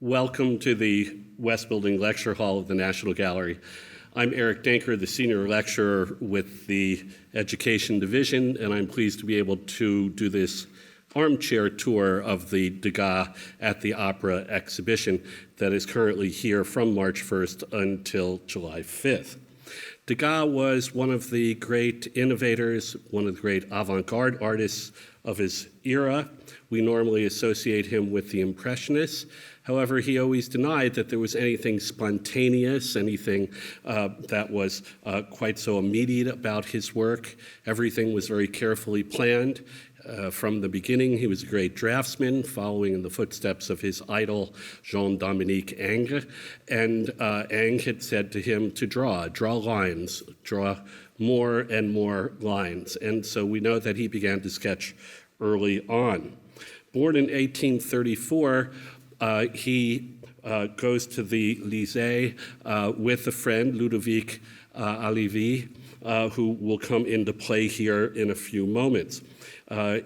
Welcome to the West Building Lecture Hall of the National Gallery. I'm Eric Denker, the Senior Lecturer with the Education Division, and I'm pleased to be able to do this armchair tour of the Degas at the Opera exhibition that is currently here from March 1st until July 5th. Degas was one of the great innovators, one of the great avant-garde artists of his era. We normally associate him with the Impressionists. However, he always denied that there was anything spontaneous, anything that was quite so immediate about his work. Everything was very carefully planned. From the beginning, he was a great draftsman, following in the footsteps of his idol, Jean-Dominique Ingres. And Ingres had said to him to draw lines, draw more and more lines. And so we know that he began to sketch early on. Born in 1834, he goes to the Lycée with a friend, Ludovic Halévy, who will come into play here in a few moments.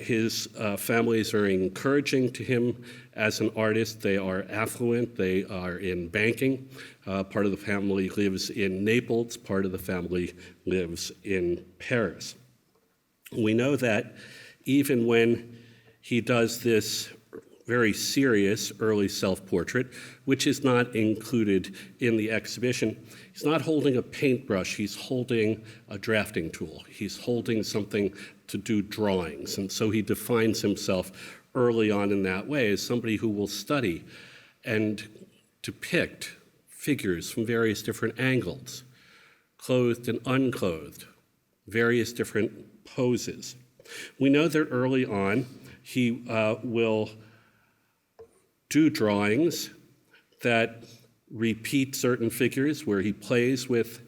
His family is very encouraging to him as an artist. They are affluent. They are in banking. Part of the family lives in Naples. Part of the family lives in Paris. We know that even when he does this very serious early self-portrait, which is not included in the exhibition, he's not holding a paintbrush, he's holding a drafting tool. He's holding something to do drawings. And so he defines himself early on in that way as somebody who will study and depict figures from various different angles, clothed and unclothed, various different poses. We know that early on he will do drawings that repeat certain figures where he plays with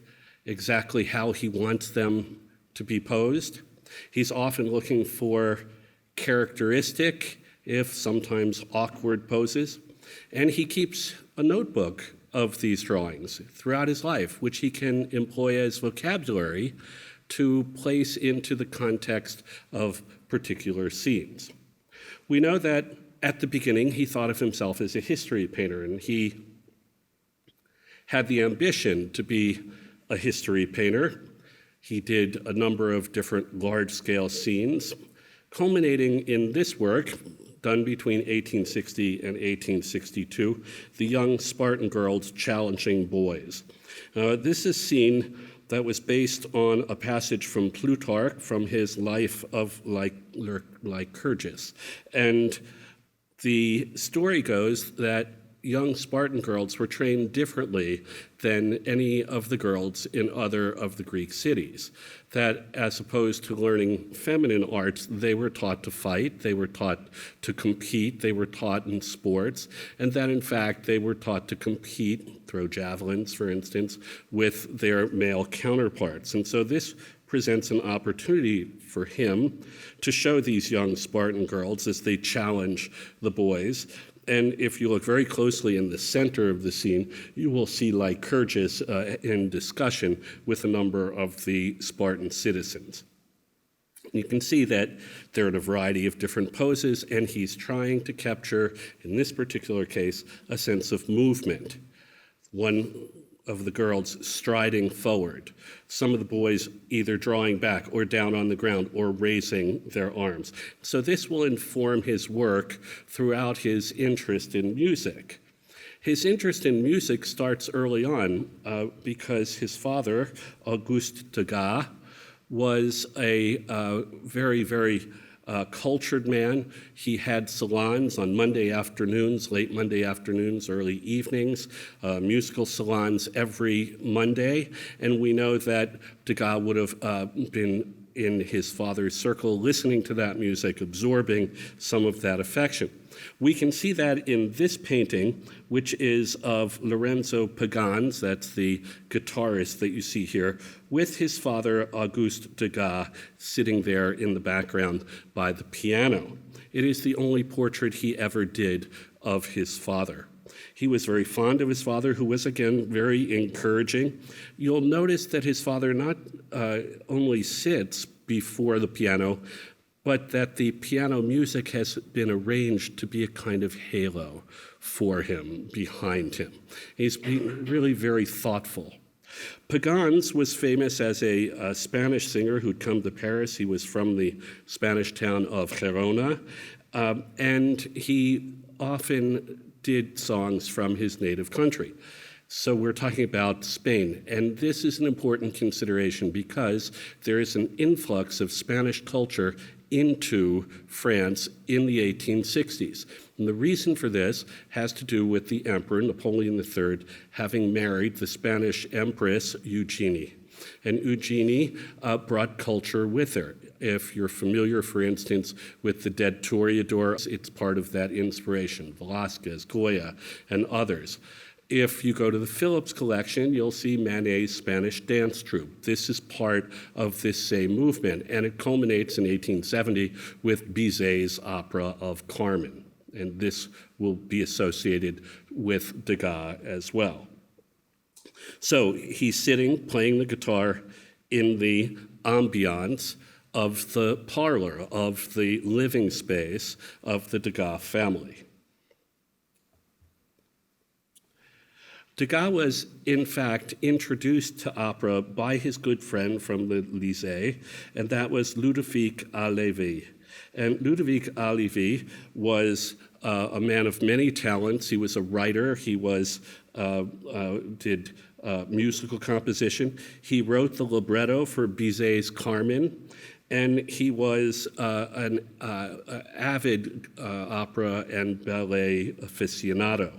exactly how he wants them to be posed. He's often looking for characteristic, if sometimes awkward poses, and he keeps a notebook of these drawings throughout his life, which he can employ as vocabulary to place into the context of particular scenes. We know that at the beginning, he thought of himself as a history painter, and he had the ambition to be a history painter. He did a number of different large-scale scenes, culminating in this work done between 1860 and 1862, The Young Spartan Girls Challenging Boys. This is a scene that was based on a passage from Plutarch from his life of Lycurgus. And the story goes that young Spartan girls were trained differently than any of the girls in other of the Greek cities. That as opposed to learning feminine arts, they were taught to fight, they were taught to compete, they were taught in sports, and that in fact they were taught to compete, throw javelins for instance, with their male counterparts. And so this presents an opportunity for him to show these young Spartan girls as they challenge the boys. And if you look very closely in the center of the scene, you will see Lycurgus in discussion with a number of the Spartan citizens. You can see that they're in a variety of different poses, and he's trying to capture, in this particular case, a sense of movement. One of the girls striding forward, some of the boys either drawing back or down on the ground or raising their arms. So this will inform his work throughout his interest in music. His interest in music starts early on because his father, Auguste Degas, was a very cultured man. He had salons on Monday afternoons, late Monday afternoons, early evenings, musical salons every Monday. And we know that Degas would have been in his father's circle, listening to that music, absorbing some of that affection. We can see that in this painting, which is of Lorenzo Pagans, that's the guitarist that you see here, with his father, Auguste Degas, sitting there in the background by the piano. It is the only portrait he ever did of his father. He was very fond of his father, who was, again, very encouraging. You'll notice that his father not only sits before the piano, but that the piano music has been arranged to be a kind of halo for him, behind him. He's been really very thoughtful. Pagans was famous as a Spanish singer who'd come to Paris. He was from the Spanish town of Gerona, and he often did songs from his native country. So we're talking about Spain, and this is an important consideration because there is an influx of Spanish culture into France in the 1860s. And the reason for this has to do with the Emperor, Napoleon III, having married the Spanish Empress Eugenie. And Eugenie brought culture with her. If you're familiar, for instance, with the dead Toreador, it's part of that inspiration, Velázquez, Goya, and others. If you go to the Phillips collection, you'll see Manet's Spanish dance troupe. This is part of this same movement, and it culminates in 1870 with Bizet's opera of Carmen, and this will be associated with Degas as well. So he's sitting, playing the guitar in the ambiance of the parlor, of the living space of the Degas family. Degas was, in fact, introduced to opera by his good friend from the Lycée, and that was Ludovic Halévy. And Ludovic Halévy was a man of many talents. He was a writer. He did musical composition. He wrote the libretto for Bizet's Carmen, and he was an avid opera and ballet aficionado.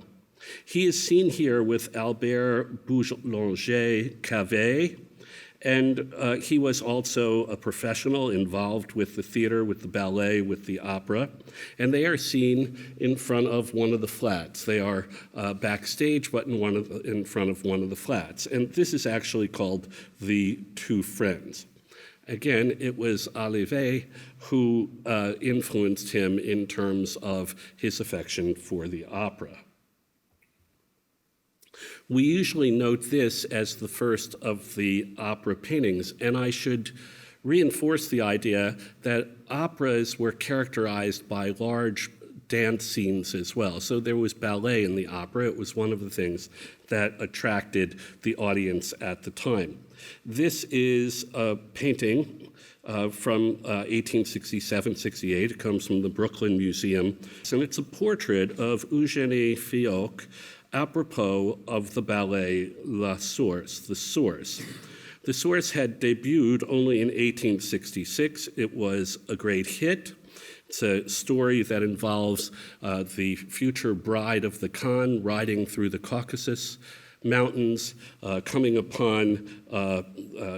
He is seen here with Albert Boulanger-Cavé, and he was also a professional involved with the theater, with the ballet, with the opera, and they are seen in front of one of the flats. They are backstage, but in front of one of the flats, and this is actually called The Two Friends. Again, it was Halévy who influenced him in terms of his affection for the opera. We usually note this as the first of the opera paintings, and I should reinforce the idea that operas were characterized by large dance scenes as well. So there was ballet in the opera. It was one of the things that attracted the audience at the time. This is a painting from 1867-68. It comes from the Brooklyn Museum, and it's a portrait of Eugénie Fiauque, apropos of the ballet La Source, The Source. The Source had debuted only in 1866. It was a great hit. It's a story that involves the future bride of the Khan riding through the Caucasus Mountains, coming upon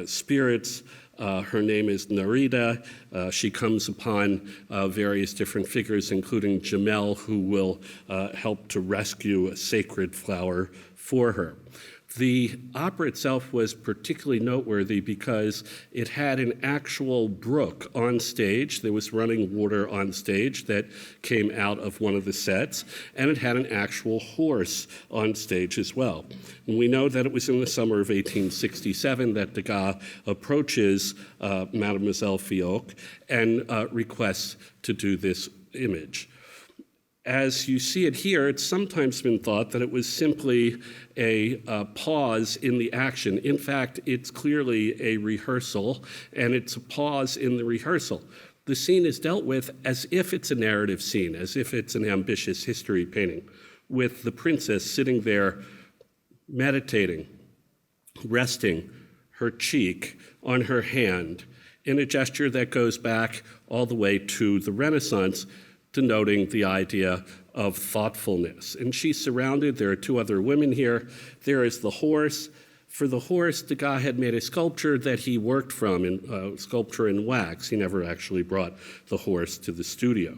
spirits. Her name is Narida. She comes upon various different figures, including Jamel, who will help to rescue a sacred flower for her. The opera itself was particularly noteworthy because it had an actual brook on stage. There was running water on stage that came out of one of the sets, and it had an actual horse on stage as well. And we know that it was in the summer of 1867 that Degas approaches Mademoiselle Fiauque and requests to do this image. As you see it here, it's sometimes been thought that it was simply a pause in the action. In fact, it's clearly a rehearsal, and it's a pause in the rehearsal. The scene is dealt with as if it's a narrative scene, as if it's an ambitious history painting, with the princess sitting there meditating, resting her cheek on her hand in a gesture that goes back all the way to the Renaissance, denoting the idea of thoughtfulness. And she's surrounded. There are two other women here. There is the horse. For the horse, Degas had made a sculpture that he worked from, sculpture in wax. He never actually brought the horse to the studio.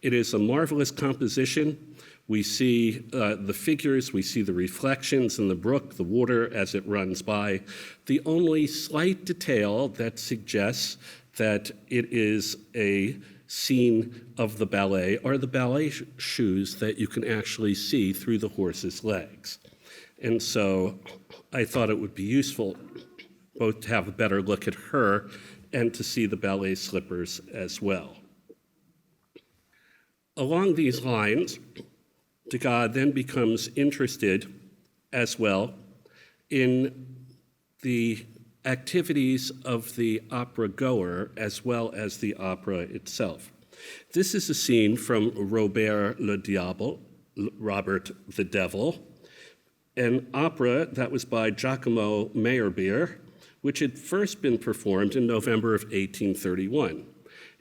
It is a marvelous composition. We see the figures, we see the reflections in the brook, the water as it runs by. The only slight detail that suggests that it is a scene of the ballet are the ballet shoes that you can actually see through the horse's legs. And so I thought it would be useful both to have a better look at her and to see the ballet slippers as well. Along these lines, Degas then becomes interested as well in the activities of the opera goer as well as the opera itself. This is a scene from Robert le Diable, Robert the Devil, an opera that was by Giacomo Meyerbeer, which had first been performed in November of 1831.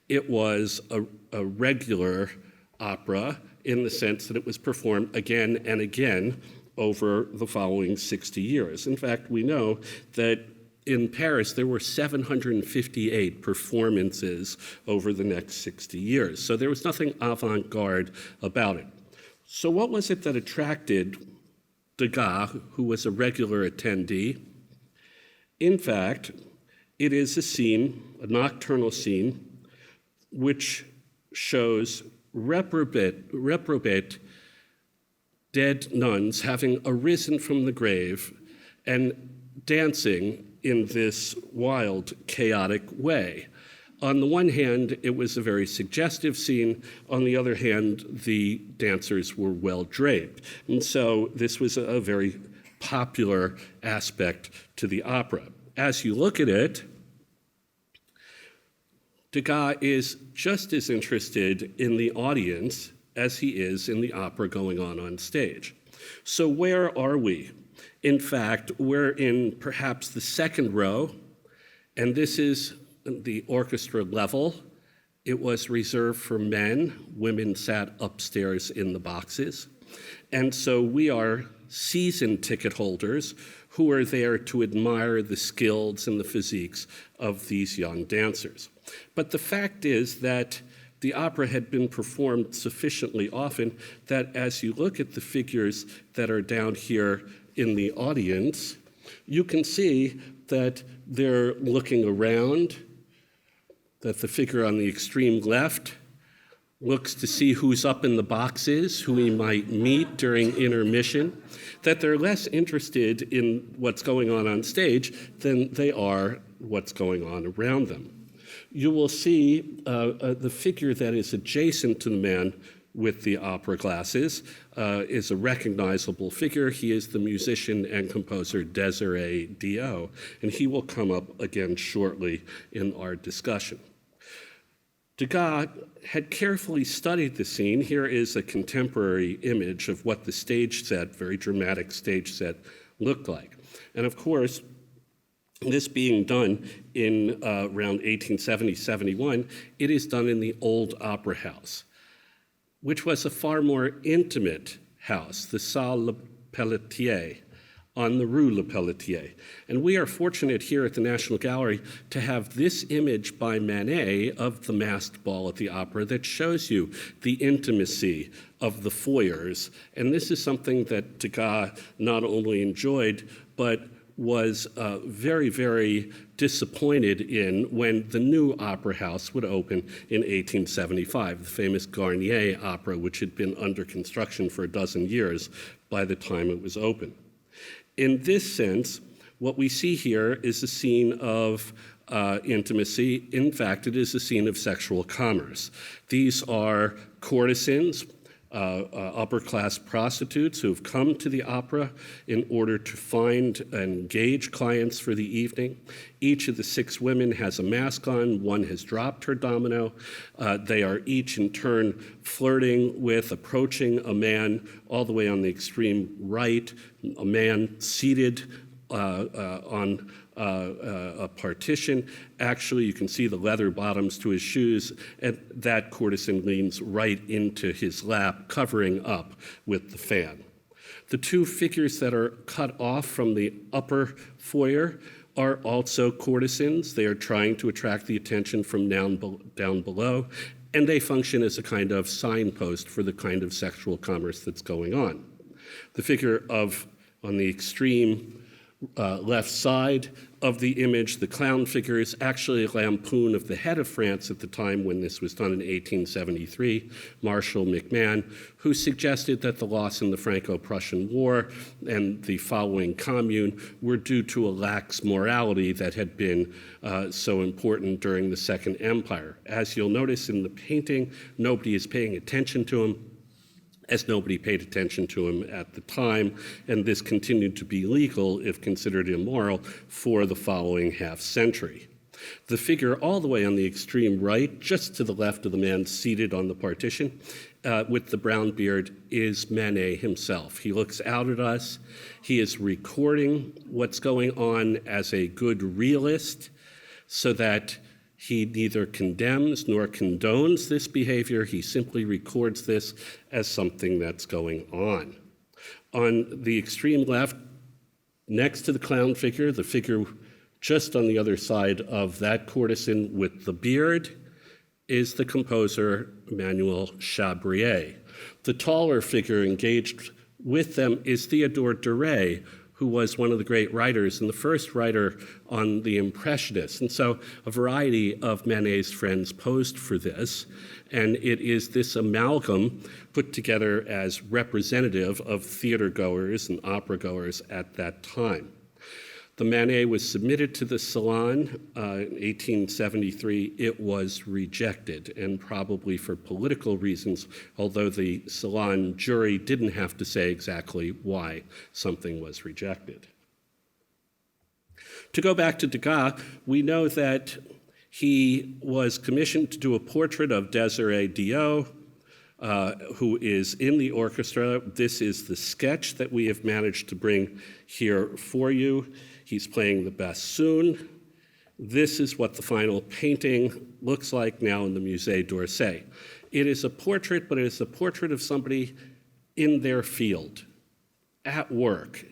It was a regular opera in the sense that it was performed again and again over the following 60 years. In fact, we know that in Paris, there were 758 performances over the next 60 years. So there was nothing avant-garde about it. So what was it that attracted Degas, who was a regular attendee? In fact, it is a scene, a nocturnal scene, which shows reprobate dead nuns having arisen from the grave and dancing in this wild, chaotic way. On the one hand, it was a very suggestive scene. On the other hand, the dancers were well draped. And so this was a very popular aspect to the opera. As you look at it, Degas is just as interested in the audience as he is in the opera going on stage. So where are we? In fact, we're in perhaps the second row, and this is the orchestra level. It was reserved for men. Women sat upstairs in the boxes. And so we are season ticket holders who are there to admire the skills and the physiques of these young dancers. But the fact is that the opera had been performed sufficiently often that as you look at the figures that are down here in the audience, you can see that they're looking around, that the figure on the extreme left looks to see who's up in the boxes, who he might meet during intermission, that they're less interested in what's going on stage than they are what's going on around them. You will see the figure that is adjacent to the man with the opera glasses is a recognizable figure. He is the musician and composer Désiré Diot, and he will come up again shortly in our discussion. Degas had carefully studied the scene. Here is a contemporary image of what the stage set, very dramatic stage set, looked like. And of course, this being done in around 1870-71, it is done in the old Opera House, which was a far more intimate house, the Salle Le Pelletier, on the Rue Le Pelletier. And we are fortunate here at the National Gallery to have this image by Manet of the masked ball at the opera that shows you the intimacy of the foyers. And this is something that Degas not only enjoyed, but was very, very disappointed in when the new opera house would open in 1875, the famous Garnier Opera, which had been under construction for a dozen years by the time it was open. In this sense, what we see here is a scene of intimacy. In fact, it is a scene of sexual commerce. These are courtesans, upper-class prostitutes who have come to the opera in order to find and engage clients for the evening. Each of the 6 women has a mask on. One has dropped her domino. They are each in turn flirting with, approaching a man all the way on the extreme right, a man seated on a partition. Actually, you can see the leather bottoms to his shoes, and that courtesan leans right into his lap, covering up with the fan. The 2 figures that are cut off from the upper foyer are also courtesans. They are trying to attract the attention from down below, and they function as a kind of signpost for the kind of sexual commerce that's going on. The figure on the extreme left side of the image, the clown figure is actually a lampoon of the head of France at the time when this was done in 1873, Marshal MacMahon, who suggested that the loss in the Franco-Prussian War and the following commune were due to a lax morality that had been so important during the Second Empire. As you'll notice in the painting, nobody is paying attention to him, as nobody paid attention to him at the time, and this continued to be legal, if considered immoral, for the following half century. The figure all the way on the extreme right, just to the left of the man seated on the partition, with the brown beard, is Manet himself. He looks out at us. He is recording what's going on as a good realist, so that he neither condemns nor condones this behavior. He simply records this as something that's going on. On the extreme left, next to the clown figure, the figure just on the other side of that courtesan with the beard, is the composer Emmanuel Chabrier. The taller figure engaged with them is Theodore Duret, who was one of the great writers and the first writer on the Impressionists. And so a variety of Manet's friends posed for this, and it is this amalgam put together as representative of theater goers and opera goers at that time. The Manet was submitted to the Salon in 1873. It was rejected, and probably for political reasons, although the Salon jury didn't have to say exactly why something was rejected. To go back to Degas, we know that he was commissioned to do a portrait of Désiré Diot, who is in the orchestra. This is the sketch that we have managed to bring here for you. He's playing the bassoon. This is what the final painting looks like now in the Musée d'Orsay. It is a portrait, but it is a portrait of somebody in their field, at work.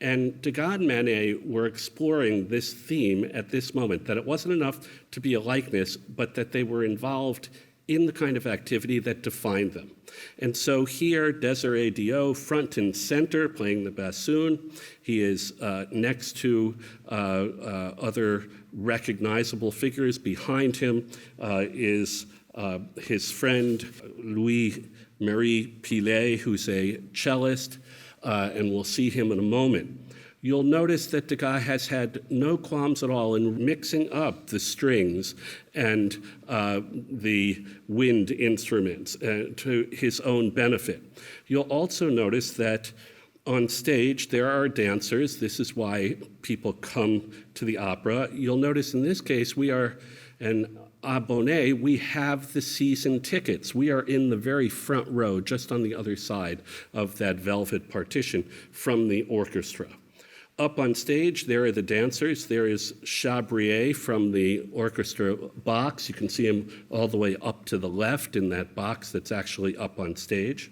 And Degas and Manet were exploring this theme at this moment, that it wasn't enough to be a likeness, but that they were involved in the kind of activity that defined them. And so here, Désiré Diot, front and center, playing the bassoon. He is next to other recognizable figures. Behind him is his friend, Louis-Marie Pillet, who's a cellist, and we'll see him in a moment. You'll notice that Degas has had no qualms at all in mixing up the strings and the wind instruments to his own benefit. You'll also notice that on stage there are dancers. This is why people come to the opera. You'll notice in this case we are an abonné, we have the season tickets. We are in the very front row, just on the other side of that velvet partition from the orchestra. Up on stage, there are the dancers. There is Chabrier from the orchestra box. You can see him all the way up to the left in that box that's actually up on stage.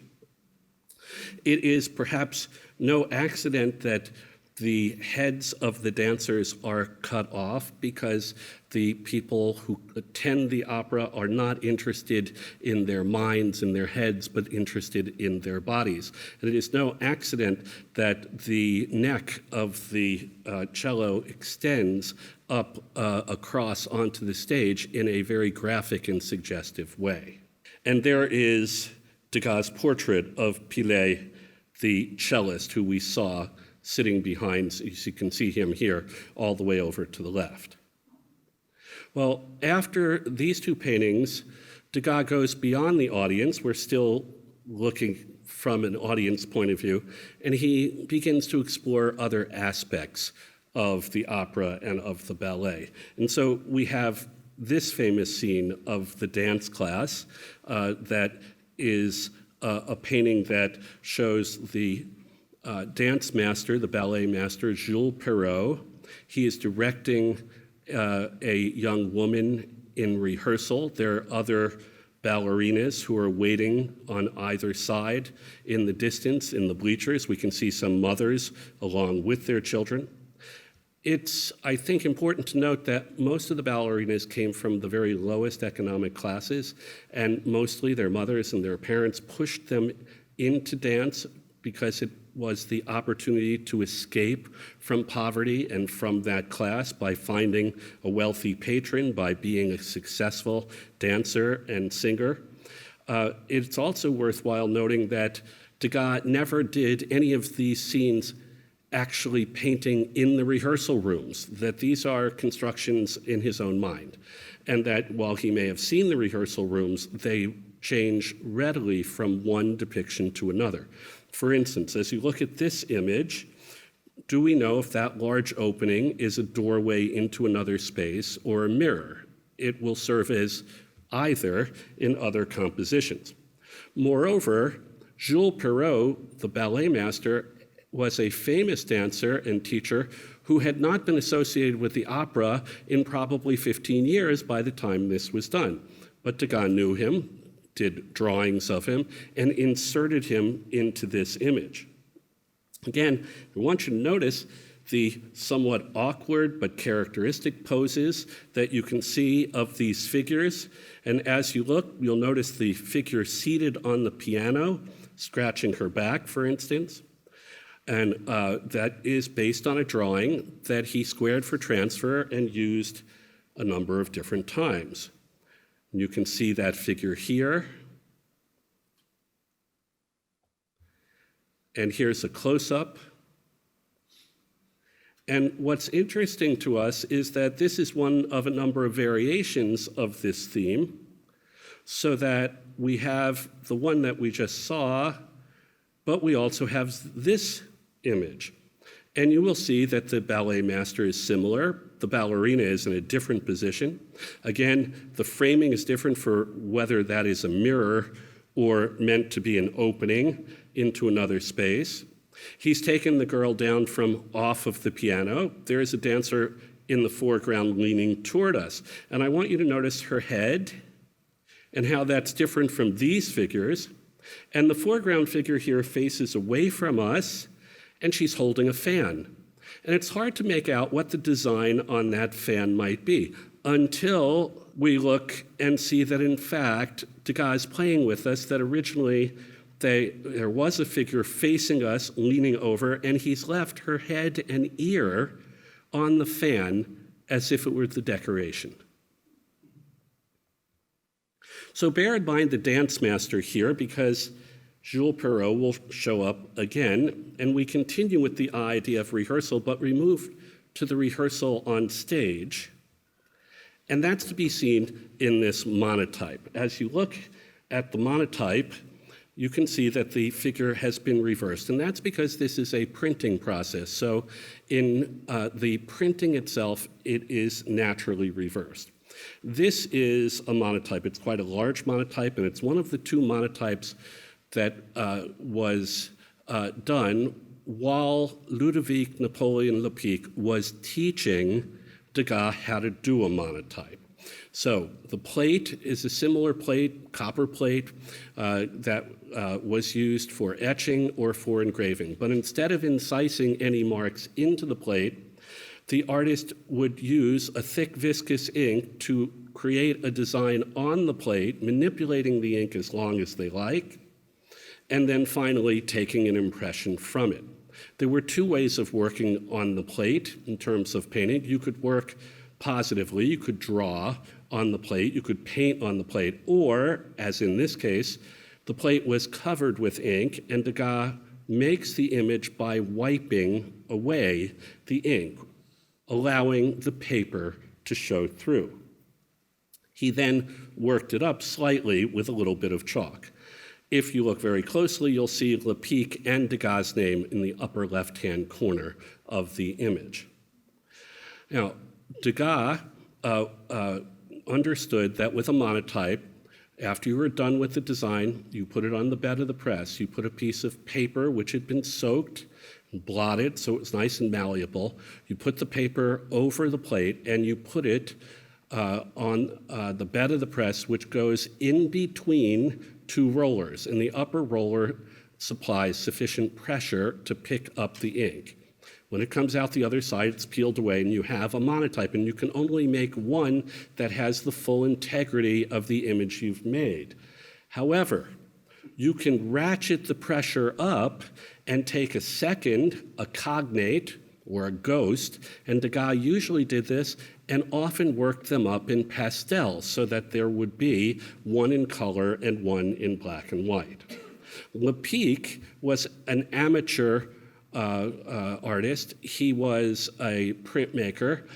It is perhaps no accident that the heads of the dancers are cut off, because the people who attend the opera are not interested in their minds and their heads, but interested in their bodies. And it is no accident that the neck of the cello extends up across onto the stage in a very graphic and suggestive way. And there is Degas' portrait of Pillet, the cellist, who we saw sitting behind, you can see him here, all the way over to the left. Well, after these two paintings, Degas goes beyond the audience. We're still looking from an audience point of view, and he begins to explore other aspects of the opera and of the ballet. And so we have this famous scene of the dance class that is a painting that shows the dance master, the ballet master, Jules Perrault. He is directing a young woman in rehearsal. There are other ballerinas who are waiting on either side in the distance, in the bleachers. We can see some mothers along with their children. It's, I think, important to note that most of the ballerinas came from the very lowest economic classes, and mostly their mothers and their parents pushed them into dance because it was the opportunity to escape from poverty and from that class by finding a wealthy patron, by being a successful dancer and singer. It's also worthwhile noting that Degas never did any of these scenes actually painting in the rehearsal rooms, that these are constructions in his own mind, and that while he may have seen the rehearsal rooms, they change readily from one depiction to another. For instance, as you look at this image, do we know if that large opening is a doorway into another space or a mirror? It will serve as either in other compositions. Moreover, Jules Perrault, the ballet master, was a famous dancer and teacher who had not been associated with the opera in probably 15 years by the time this was done. But Degas knew him, did drawings of him, and inserted him into this image. Again, I want you to notice the somewhat awkward but characteristic poses that you can see of these figures. And as you look, you'll notice the figure seated on the piano, scratching her back, for instance. And that is based on a drawing that he squared for transfer and used a number of different times. And you can see that figure here. And here's a close-up. And what's interesting to us is that this is one of a number of variations of this theme, so that we have the one that we just saw, but we also have this image. And you will see that the ballet master is similar. The ballerina is in a different position. Again, the framing is different for whether that is a mirror or meant to be an opening into another space. He's taken the girl down from off of the piano. There is a dancer in the foreground leaning toward us. And I want you to notice her head and how that's different from these figures. And the foreground figure here faces away from us, and she's holding a fan. And it's hard to make out what the design on that fan might be until we look and see that, in fact, Degas is playing with us, that originally there was a figure facing us, leaning over, and he's left her head and ear on the fan as if it were the decoration. So bear in mind the dance master here, because Jules Perrault will show up again, and we continue with the idea of rehearsal, but we move to the rehearsal on stage. And that's to be seen in this monotype. As you look at the monotype, you can see that the figure has been reversed, and that's because this is a printing process. So in the printing itself, it is naturally reversed. This is a monotype. It's quite a large monotype, and it's one of the two monotypes that was done while Ludovic Napoleon Lepic was teaching Degas how to do a monotype. So the plate is a similar plate, copper plate, that was used for etching or for engraving. But instead of incising any marks into the plate, the artist would use a thick viscous ink to create a design on the plate, manipulating the ink as long as they like, and then finally taking an impression from it. There were two ways of working on the plate in terms of painting. You could work positively, you could draw on the plate, you could paint on the plate, or, as in this case, the plate was covered with ink, and Degas makes the image by wiping away the ink, allowing the paper to show through. He then worked it up slightly with a little bit of chalk. If you look very closely, you'll see Lepic and Degas' name in the upper left-hand corner of the image. Now, Degas understood that with a monotype, after you were done with the design, you put it on the bed of the press. You put a piece of paper which had been soaked and blotted so it was nice and malleable. You put the paper over the plate and you put it on the bed of the press, which goes in between two rollers. And the upper roller supplies sufficient pressure to pick up the ink. When it comes out the other side, it's peeled away, and you have a monotype, and you can only make one that has the full integrity of the image you've made. However, you can ratchet the pressure up and take a second, a cognate, or a ghost, and Degas usually did this and often worked them up in pastel so that there would be one in color and one in black and white. Lepic was an amateur artist. He was a printmaker.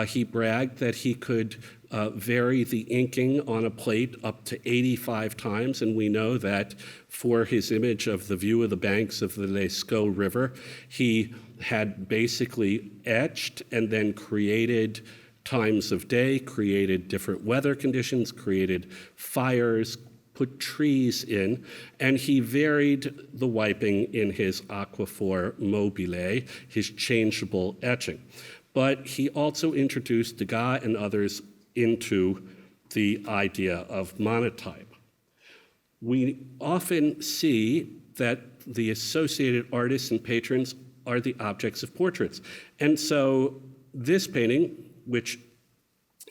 He bragged that he could vary the inking on a plate up to 85 times, and we know that for his image of the view of the banks of the Lescaut River, he had basically etched and then created times of day, created different weather conditions, created fires, put trees in, and he varied the wiping in his aquaphor mobile, his changeable etching. But he also introduced Degas and others into the idea of monotype. We often see that the associated artists and patrons are the objects of portraits. And so this painting, which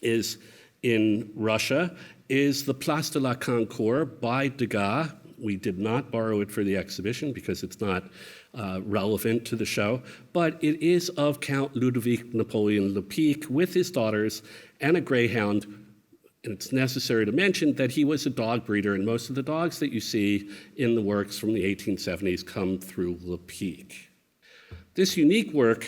is in Russia, is the Place de la Concorde by Degas. We did not borrow it for the exhibition because it's not relevant to the show, but it is of Count Ludovic Napoleon Lepic with his daughters and a greyhound. And it's necessary to mention that he was a dog breeder, and most of the dogs that you see in the works from the 1870s come through Lepic. This unique work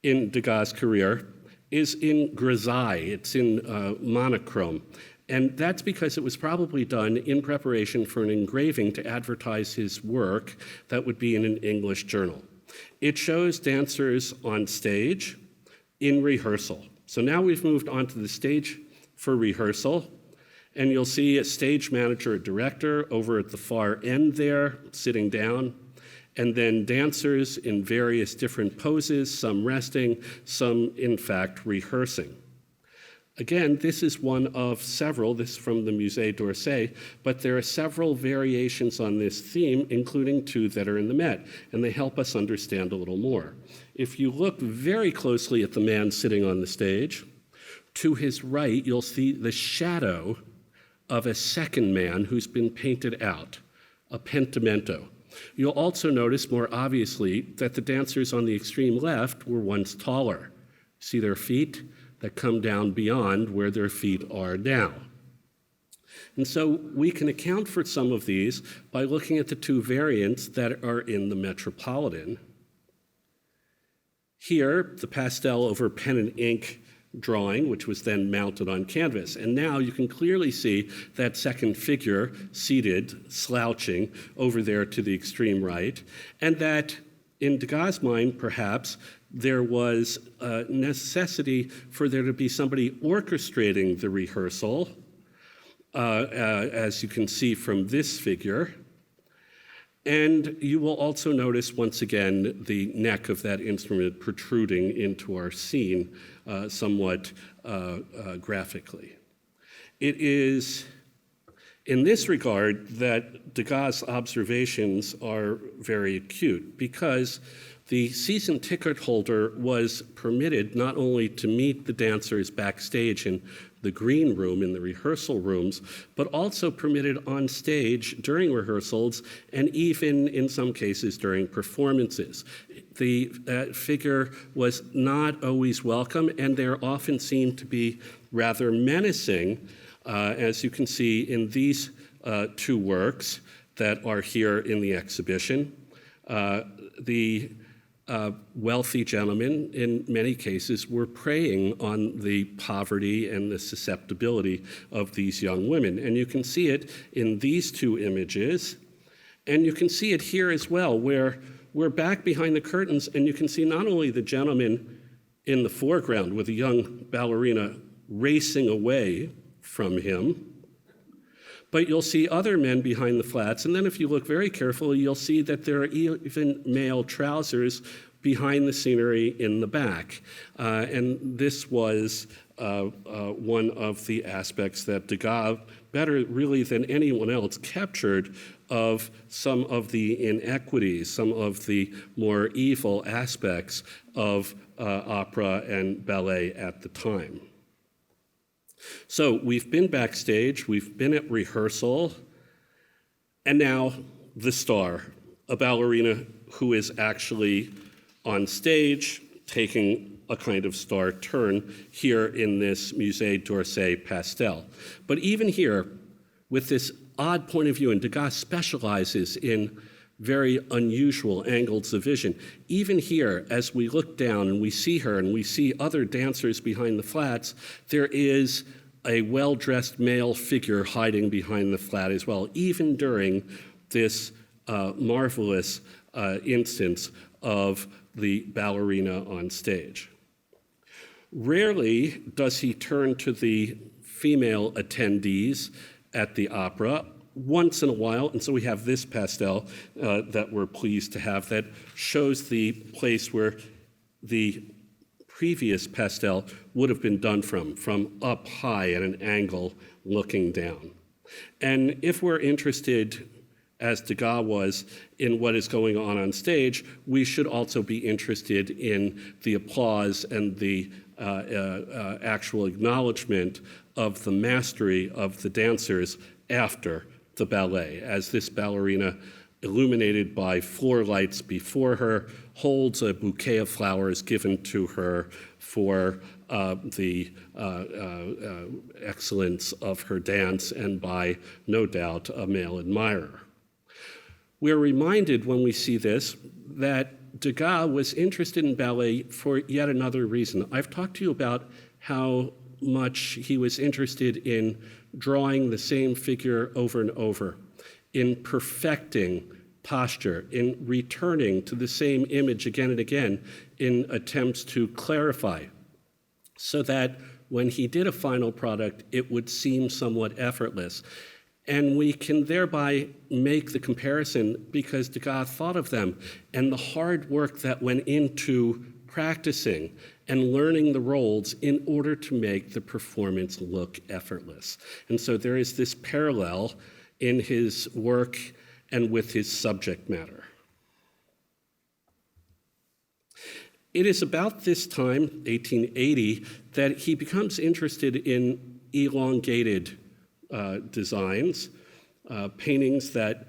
in Degas' career is in grisaille. It's in monochrome. And that's because it was probably done in preparation for an engraving to advertise his work that would be in an English journal. It shows dancers on stage in rehearsal. So now we've moved on to the stage for rehearsal, and you'll see a stage manager, a director over at the far end there, sitting down, and then dancers in various different poses, some resting, some in fact rehearsing. Again, this is one of several, this is from the Musée d'Orsay, but there are several variations on this theme, including two that are in the Met, and they help us understand a little more. If you look very closely at the man sitting on the stage, to his right, you'll see the shadow of a second man who's been painted out, a pentimento. You'll also notice more obviously that the dancers on the extreme left were once taller. See their feet that come down beyond where their feet are now. And so we can account for some of these by looking at the two variants that are in the Metropolitan. Here, the pastel over pen and ink drawing, which was then mounted on canvas. And now you can clearly see that second figure seated, slouching, over there to the extreme right, and that in Degas' mind, perhaps, there was a necessity for there to be somebody orchestrating the rehearsal, as you can see from this figure. And you will also notice, once again, the neck of that instrument protruding into our scene somewhat graphically. It is in this regard that Degas' observations are very acute, because the season ticket holder was permitted not only to meet the dancers backstage in the green room, in the rehearsal rooms, but also permitted on stage during rehearsals and even in some cases during performances. The figure was not always welcome, and there often seemed to be rather menacing, as you can see in these two works that are here in the exhibition. The wealthy gentlemen, in many cases, were preying on the poverty and the susceptibility of these young women. And you can see it in these two images, and you can see it here as well, where we're back behind the curtains, and you can see not only the gentleman in the foreground with a young ballerina racing away from him, but you'll see other men behind the flats, and then if you look very carefully, you'll see that there are even male trousers behind the scenery in the back. And this was one of the aspects that Degas, better really than anyone else, captured of some of the inequities, some of the more evil aspects of opera and ballet at the time. So we've been backstage, we've been at rehearsal. And now the star, a ballerina who is actually on stage taking a kind of star turn here in this Musée d'Orsay pastel. But even here, with this odd point of view, and Degas specializes in very unusual angles of vision. Even here, as we look down and we see her and we see other dancers behind the flats, there is a well-dressed male figure hiding behind the flat as well, even during this marvelous instance of the ballerina on stage. Rarely does he turn to the female attendees at the opera. Once in a while, and so we have this pastel that we're pleased to have that shows the place where the previous pastel would have been done from up high at an angle looking down. And if we're interested, as Degas was, in what is going on stage, we should also be interested in the applause and the actual acknowledgement of the mastery of the dancers after the ballet, as this ballerina, illuminated by floor lights before her, holds a bouquet of flowers given to her for the excellence of her dance and by, no doubt, a male admirer. We're reminded when we see this that Degas was interested in ballet for yet another reason. I've talked to you about how much he was interested in drawing the same figure over and over, in perfecting posture, in returning to the same image again and again in attempts to clarify, so that when he did a final product, it would seem somewhat effortless. And we can thereby make the comparison because Degas thought of them and the hard work that went into practicing and learning the roles in order to make the performance look effortless. And so there is this parallel in his work and with his subject matter. It is about this time, 1880, that he becomes interested in elongated designs, paintings that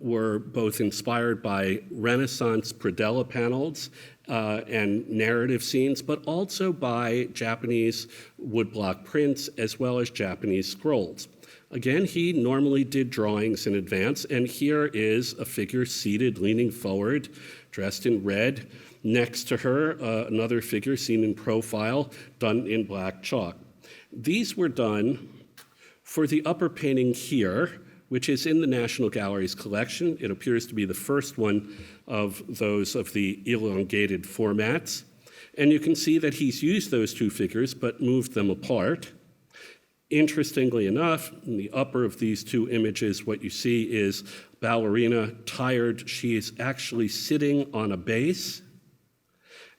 were both inspired by Renaissance predella panels and narrative scenes, but also by Japanese woodblock prints as well as Japanese scrolls. Again, he normally did drawings in advance, and here is a figure seated, leaning forward, dressed in red. Next to her, another figure seen in profile, done in black chalk. These were done for the upper painting here, which is in the National Gallery's collection. It appears to be the first one of those of the elongated formats. And you can see that he's used those two figures but moved them apart. Interestingly enough, in the upper of these two images, what you see is ballerina tired. She is actually sitting on a base.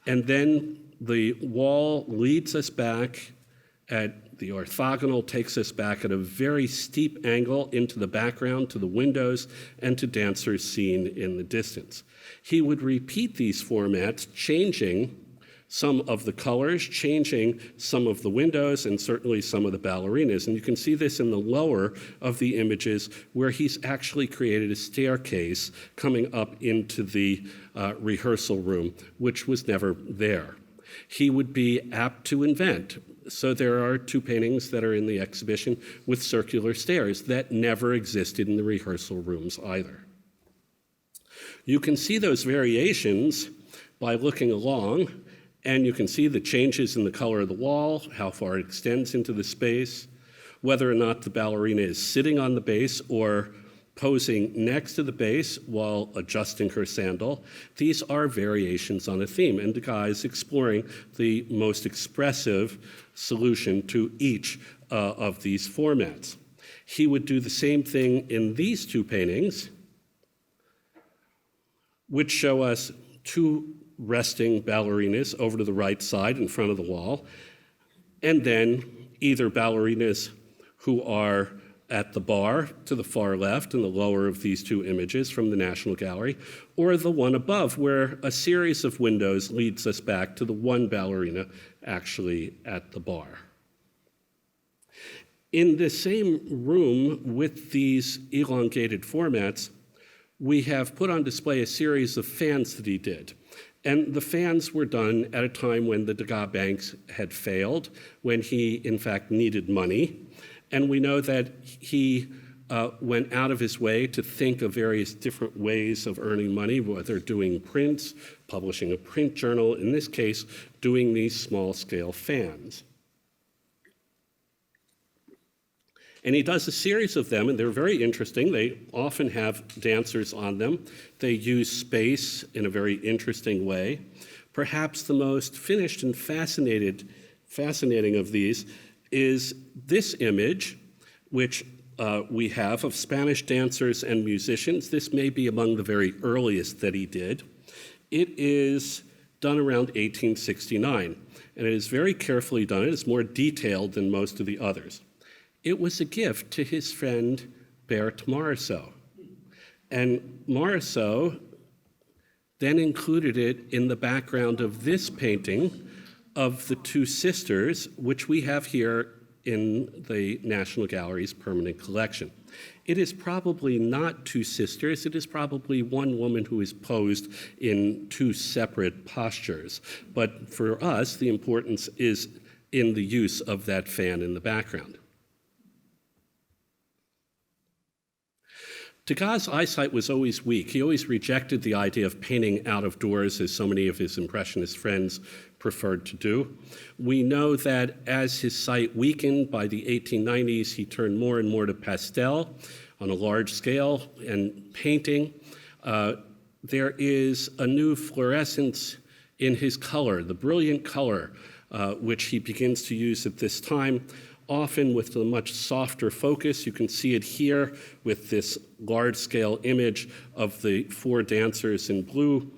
And then the wall leads us back at the orthogonal, takes us back at a very steep angle into the background, to the windows, and to dancers seen in the distance. He would repeat these formats, changing some of the colors, changing some of the windows, and certainly some of the ballerinas. And you can see this in the lower of the images where he's actually created a staircase coming up into the rehearsal room, which was never there. He would be apt to invent. So there are two paintings that are in the exhibition with circular stairs that never existed in the rehearsal rooms either. You can see those variations by looking along, and you can see the changes in the color of the wall, how far it extends into the space, whether or not the ballerina is sitting on the base or posing next to the base while adjusting her sandal. These are variations on a theme, and Degas is exploring the most expressive solution to each of these formats. He would do the same thing in these two paintings, which show us two resting ballerinas over to the right side in front of the wall, and then either ballerinas who are at the bar to the far left in the lower of these two images from the National Gallery, or the one above where a series of windows leads us back to the one ballerina actually at the bar. In the same room with these elongated formats, we have put on display a series of fans that he did. And the fans were done at a time when the Degas banks had failed, when he, in fact, needed money. And we know that he went out of his way to think of various different ways of earning money, whether doing prints, publishing a print journal, in this case, doing these small-scale fans. And he does a series of them, and they're very interesting. They often have dancers on them. They use space in a very interesting way. Perhaps the most finished and fascinating of these is this image, which we have of Spanish dancers and musicians. This may be among the very earliest that he did. It is done around 1869, and it is very carefully done. It is more detailed than most of the others. It was a gift to his friend Berthe Morisot. And Morisot then included it in the background of this painting of the two sisters, which we have here in the National Gallery's permanent collection. It is probably not two sisters, it is probably one woman who is posed in two separate postures. But for us, the importance is in the use of that fan in the background. Degas' eyesight was always weak. He always rejected the idea of painting out of doors, as so many of his Impressionist friends preferred to do. We know that as his sight weakened by the 1890s, he turned more and more to pastel on a large scale and painting. There is a new fluorescence in his color, the brilliant color, which he begins to use at this time, often with a much softer focus. You can see it here with this large-scale image of the four dancers in blue.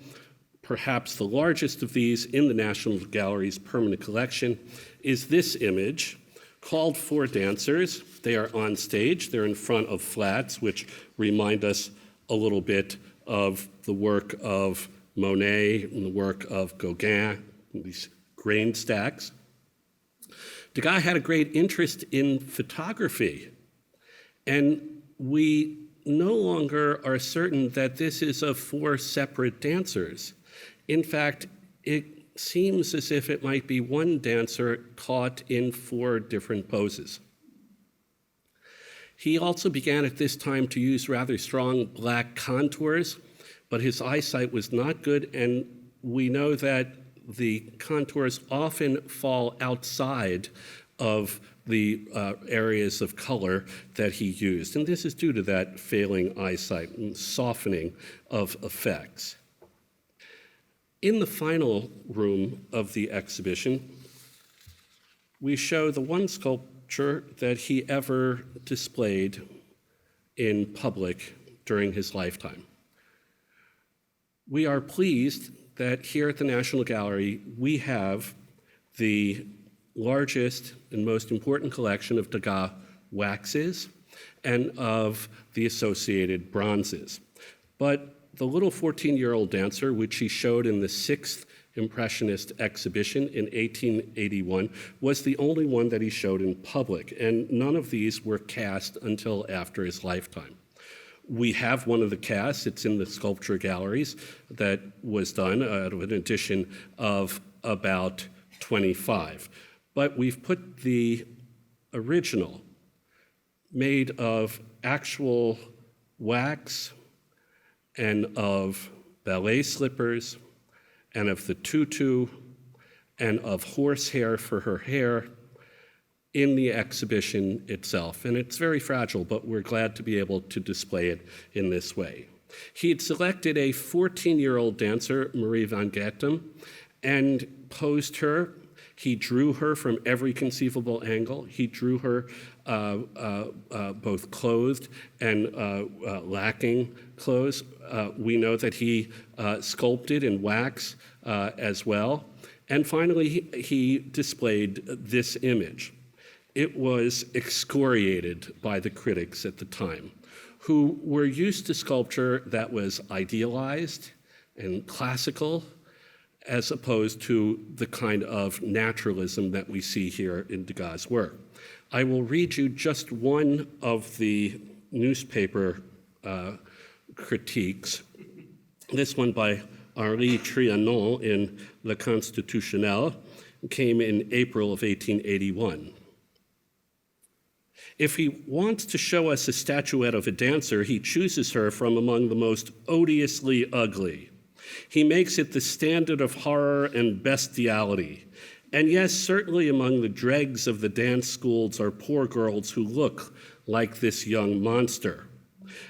Perhaps the largest of these in the National Gallery's permanent collection is this image called Four Dancers. They are on stage. They're in front of flats, which remind us a little bit of the work of Monet and the work of Gauguin, these grain stacks. Degas had a great interest in photography, and we no longer are certain that this is of four separate dancers. In fact, it seems as if it might be one dancer caught in four different poses. He also began at this time to use rather strong black contours, but his eyesight was not good, and we know that the contours often fall outside of the areas of color that he used. And this is due to that failing eyesight and softening of effects. In the final room of the exhibition, we show the one sculpture that he ever displayed in public during his lifetime. We are pleased that here at the National Gallery, we have the largest and most important collection of Degas waxes and of the associated bronzes. But the little 14-year-old dancer, which he showed in the 6th Impressionist exhibition in 1881, was the only one that he showed in public, and none of these were cast until after his lifetime. We have one of the casts. It's in the sculpture galleries that was done out of an edition of about 25. But we've put the original, made of actual wax and of ballet slippers and of the tutu and of horsehair for her hair, in the exhibition itself. And it's very fragile, but we're glad to be able to display it in this way. He had selected a 14-year-old dancer, Marie van Getem, and posed her. He drew her from every conceivable angle. He drew her both clothed and lacking clothes. We know that he sculpted in wax as well. And finally, he displayed this image. It was excoriated by the critics at the time, who were used to sculpture that was idealized and classical as opposed to the kind of naturalism that we see here in Degas' work. I will read you just one of the newspaper critiques, this one by Henri Trianon in Le Constitutionnel, came in April of 1881. If he wants to show us a statuette of a dancer, he chooses her from among the most odiously ugly. He makes it the standard of horror and bestiality. And yes, certainly among the dregs of the dance schools are poor girls who look like this young monster.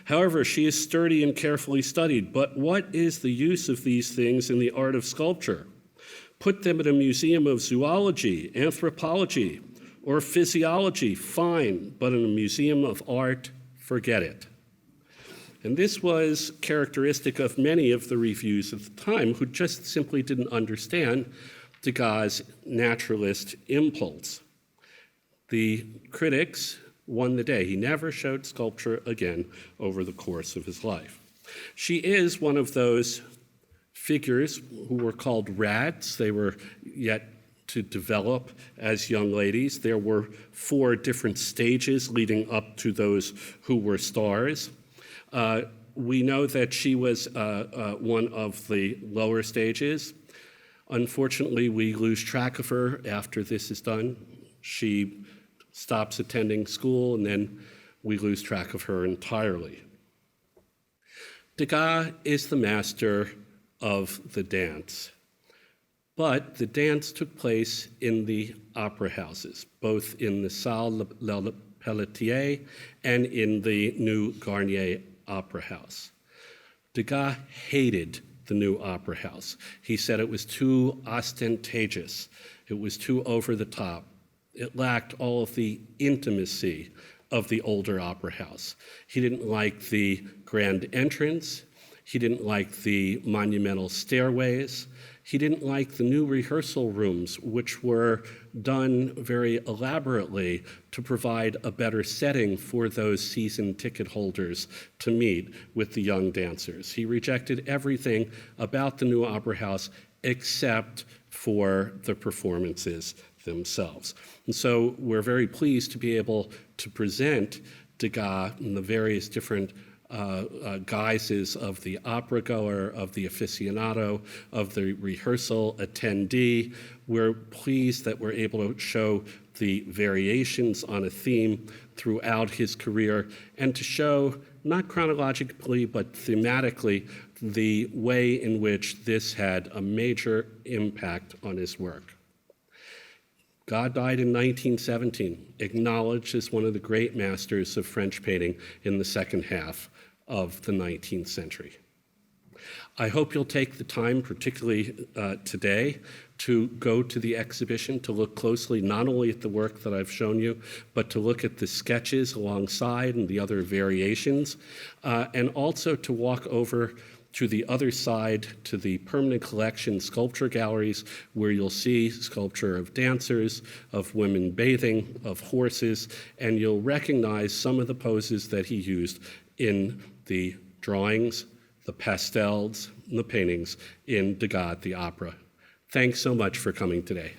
However, she is sturdy and carefully studied. But what is the use of these things in the art of sculpture? Put them in a museum of zoology, anthropology, or physiology, fine, but in a museum of art, forget it. And this was characteristic of many of the reviews at the time who just simply didn't understand Degas' naturalist impulse. The critics won the day. He never showed sculpture again over the course of his life. She is one of those figures who were called rads. They were yet to develop as young ladies. There were 4 different stages leading up to those who were stars. We know that she was one of the lower stages. Unfortunately, we lose track of her after this is done. She stops attending school, and then we lose track of her entirely. Degas is the master of the dance. But the dance took place in the opera houses, both in the Salle Le Pelletier and in the new Garnier Opera House. Degas hated the new opera house. He said it was too ostentatious. It was too over the top. It lacked all of the intimacy of the older opera house. He didn't like the grand entrance. He didn't like the monumental stairways. He didn't like the new rehearsal rooms, which were done very elaborately to provide a better setting for those season ticket holders to meet with the young dancers. He rejected everything about the new opera house except for the performances themselves. And so we're very pleased to be able to present Degas in the various different guises of the opera goer, of the aficionado, of the rehearsal attendee. We're pleased that we're able to show the variations on a theme throughout his career and to show, not chronologically, but thematically, the way in which this had a major impact on his work. God died in 1917, acknowledged as one of the great masters of French painting in the second half of the 19th century. I hope you'll take the time, particularly today, to go to the exhibition, to look closely not only at the work that I've shown you, but to look at the sketches alongside and the other variations, and also to walk over to the other side, to the permanent collection sculpture galleries, where you'll see sculpture of dancers, of women bathing, of horses, and you'll recognize some of the poses that he used in the drawings, the pastels, and the paintings in Degas the Opera. Thanks so much for coming today.